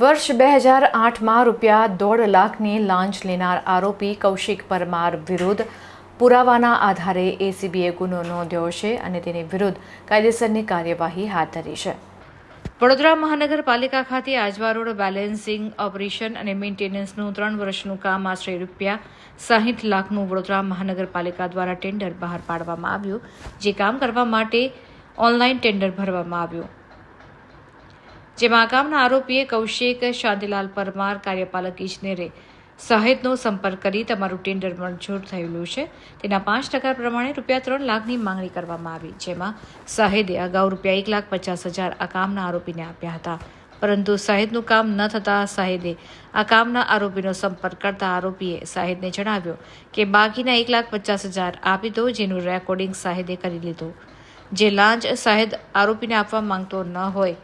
વર્ષ 2008માં ₹1.5 લાખની લાંચ લેનાર આરોપી કૌશિક પરમાર વિરુદ્ધ પુરાવાના આધારે એસીબીએ ગુનો નોંધ્યો છે અને તેની વિરુદ્ધ કાયદેસરની કાર્યવાહી હાથ ધરી છે. વડોદરા મહાનગરપાલિકા ખાતે આજવા રોડ બેલેન્સિંગ ઓપરેશન અને મેન્ટેનન્સનું 3 વર્ષનું કામ આશરે ₹60 લાખનું વડોદરા મહાનગરપાલિકા દ્વારા ટેન્ડર બહાર પાડવામાં આવ્યું, જે કામ કરવા માટે ઓનલાઈન ટેન્ડર ભરવામાં આવ્યું, જેમાં આ કામના આરોપીએ કૌશિક શાંતિલાલ પરમાર કાર્યપાલક ઇજનેરે સાહેદનો સંપર્ક કરી તમારું ટેન્ડર મંજૂર થયેલું છે, તેના 5% પ્રમાણે ₹3 લાખની માંગણી કરવામાં આવી, જેમાં સાહેદે અગાઉ ₹1,50,000 આ કામના આરોપીને આપ્યા હતા, પરંતુ સાહેદનું કામ ન થતાં સાહેદે આ કામના આરોપીનો સંપર્ક કરતા આરોપીએ સાહેદને જણાવ્યું કે બાકીના ₹1,50,000 આપી દો, જેનું રેકોર્ડિંગ સાહેદે કરી લીધું. જે લાંચ સાહેદ આરોપીને આપવા માંગતો ન હોય,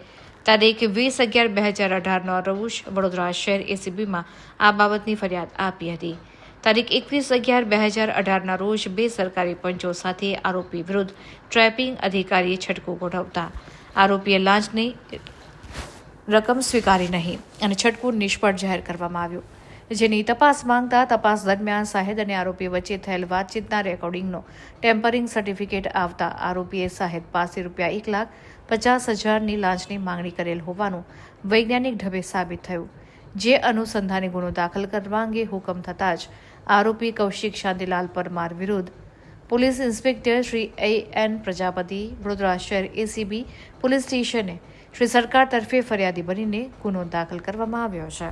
તારીખ 20/11/2018 રોજ વડોદરા શહેર એસીબીમાં આ બાબતની ફરિયાદ આપી હતી. તારીખ 21/11/2018 રોજ 2 સરકારી પંચો સાથે આરોપી વિરુદ્ધ ટ્રેપિંગ અધિકારીએ છટકું ગોઠવતા આરોપીએ લાંચની રકમ સ્વીકારી નહીં અને છટકું નિષ્ફળ જાહેર કરવામાં આવ્યું, જેની તપાસ માંગતા તપાસ દરમિયાન સાહેદ અને આરોપી વચ્ચે થયેલ વાતચીતના રેકોર્ડિંગનો ટેમ્પરિંગ સર્ટિફિકેટ આવતા આરોપીએ સાહેદ પાસે ₹1,50,000ની લાંચની માંગણી કરેલ હોવાનું વૈજ્ઞાનિક ઢબે સાબિત થયું, જે અનુસંધાને ગુનો દાખલ કરવા અંગે હુકમ થતાં જ આરોપી કૌશિક શાંતિલાલ પરમાર વિરુદ્ધ police inspector Shri A.N. Prajapati, Vadodara શહેર એસીબી પોલીસ સ્ટેશને શ્રી સરકાર તરફે ફરિયાદી બનીને ગુનો દાખલ કરવામાં આવ્યો છે.